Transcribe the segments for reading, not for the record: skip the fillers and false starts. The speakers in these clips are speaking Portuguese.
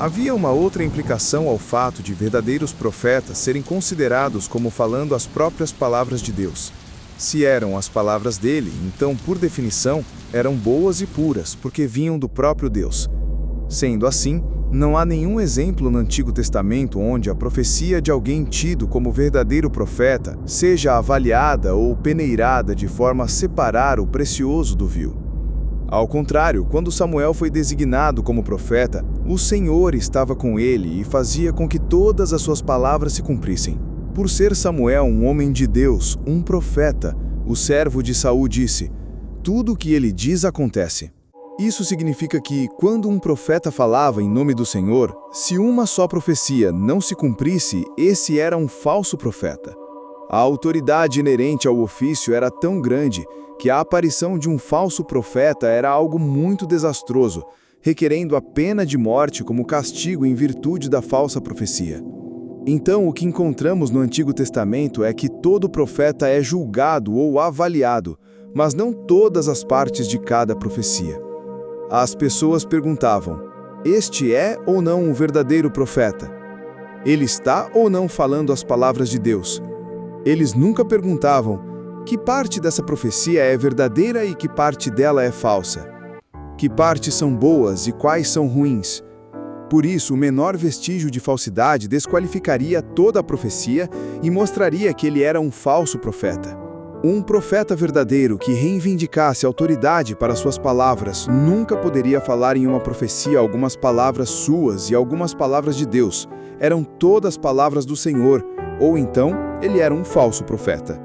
Havia uma outra implicação ao fato de verdadeiros profetas serem considerados como falando as próprias palavras de Deus. Se eram as palavras dele, então, por definição, eram boas e puras, porque vinham do próprio Deus. Sendo assim, não há nenhum exemplo no Antigo Testamento onde a profecia de alguém tido como verdadeiro profeta seja avaliada ou peneirada de forma a separar o precioso do vil. Ao contrário, quando Samuel foi designado como profeta, o Senhor estava com ele e fazia com que todas as suas palavras se cumprissem. Por ser Samuel um homem de Deus, um profeta, o servo de Saul disse: "Tudo o que ele diz acontece." Isso significa que, quando um profeta falava em nome do Senhor, se uma só profecia não se cumprisse, esse era um falso profeta. A autoridade inerente ao ofício era tão grande que a aparição de um falso profeta era algo muito desastroso, requerendo a pena de morte como castigo em virtude da falsa profecia. Então, o que encontramos no Antigo Testamento é que todo profeta é julgado ou avaliado, mas não todas as partes de cada profecia. As pessoas perguntavam: este é ou não um verdadeiro profeta? Ele está ou não falando as palavras de Deus? Eles nunca perguntavam: que parte dessa profecia é verdadeira e que parte dela é falsa? Que partes são boas e quais são ruins? Por isso, o menor vestígio de falsidade desqualificaria toda a profecia e mostraria que ele era um falso profeta. Um profeta verdadeiro que reivindicasse autoridade para suas palavras nunca poderia falar em uma profecia algumas palavras suas e algumas palavras de Deus. Eram todas palavras do Senhor, ou então ele era um falso profeta.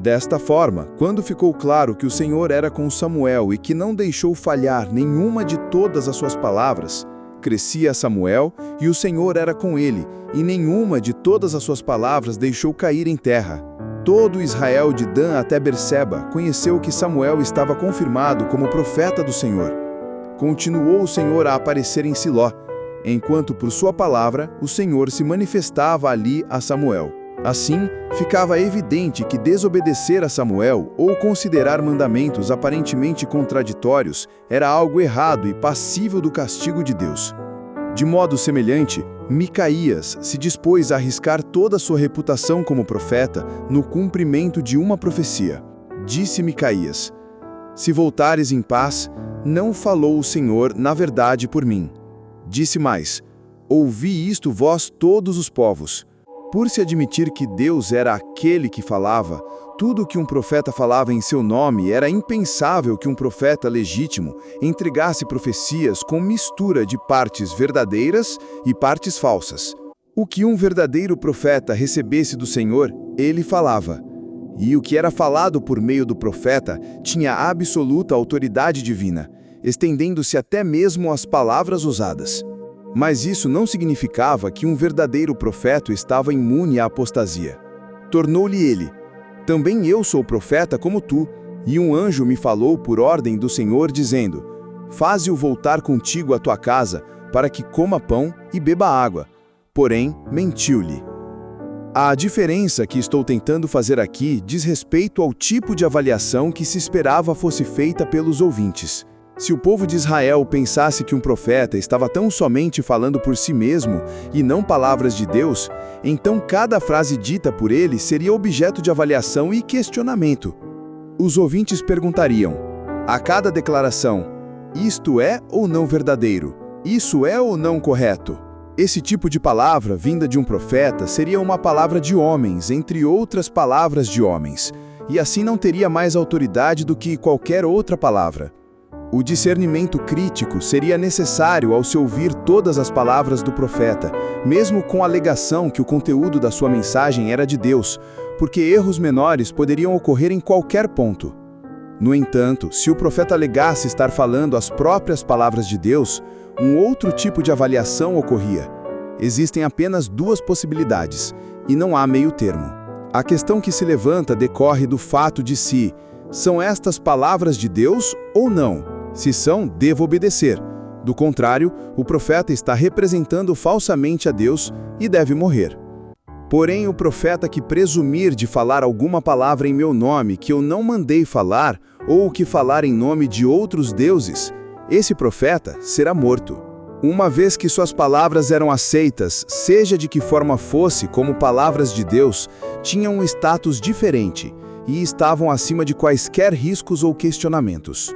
Desta forma, quando ficou claro que o Senhor era com Samuel e que não deixou falhar nenhuma de todas as suas palavras, crescia Samuel e o Senhor era com ele, e nenhuma de todas as suas palavras deixou cair em terra. Todo Israel de Dan até Berseba conheceu que Samuel estava confirmado como profeta do Senhor. Continuou o Senhor a aparecer em Siló, enquanto por sua palavra o Senhor se manifestava ali a Samuel. Assim, ficava evidente que desobedecer a Samuel ou considerar mandamentos aparentemente contraditórios era algo errado e passível do castigo de Deus. De modo semelhante, Micaías se dispôs a arriscar toda a sua reputação como profeta no cumprimento de uma profecia. Disse Micaías: "Se voltares em paz, não falou o Senhor na verdade por mim." Disse mais: "Ouvi isto vós todos os povos." Por se admitir que Deus era aquele que falava, tudo o que um profeta falava em seu nome, era impensável que um profeta legítimo entregasse profecias com mistura de partes verdadeiras e partes falsas. O que um verdadeiro profeta recebesse do Senhor, ele falava. E o que era falado por meio do profeta tinha absoluta autoridade divina, estendendo-se até mesmo às palavras usadas. Mas isso não significava que um verdadeiro profeta estava imune à apostasia. Tornou-lhe ele: "Também eu sou profeta como tu, e um anjo me falou por ordem do Senhor, dizendo: Faze-o voltar contigo à tua casa, para que coma pão e beba água." Porém, mentiu-lhe. A diferença que estou tentando fazer aqui diz respeito ao tipo de avaliação que se esperava fosse feita pelos ouvintes. Se o povo de Israel pensasse que um profeta estava tão somente falando por si mesmo e não palavras de Deus, então cada frase dita por ele seria objeto de avaliação e questionamento. Os ouvintes perguntariam, a cada declaração: isto é ou não verdadeiro? Isso é ou não correto? Esse tipo de palavra, vinda de um profeta, seria uma palavra de homens, entre outras palavras de homens, e assim não teria mais autoridade do que qualquer outra palavra. O discernimento crítico seria necessário ao se ouvir todas as palavras do profeta, mesmo com a alegação que o conteúdo da sua mensagem era de Deus, porque erros menores poderiam ocorrer em qualquer ponto. No entanto, se o profeta alegasse estar falando as próprias palavras de Deus, um outro tipo de avaliação ocorria. Existem apenas duas possibilidades, e não há meio termo. A questão que se levanta decorre do fato de se são estas palavras de Deus ou não. Se são, devo obedecer. Do contrário, o profeta está representando falsamente a Deus e deve morrer. Porém, o profeta que presumir de falar alguma palavra em meu nome que eu não mandei falar, ou que falar em nome de outros deuses, esse profeta será morto. Uma vez que suas palavras eram aceitas, seja de que forma fosse, como palavras de Deus, tinham um status diferente e estavam acima de quaisquer riscos ou questionamentos.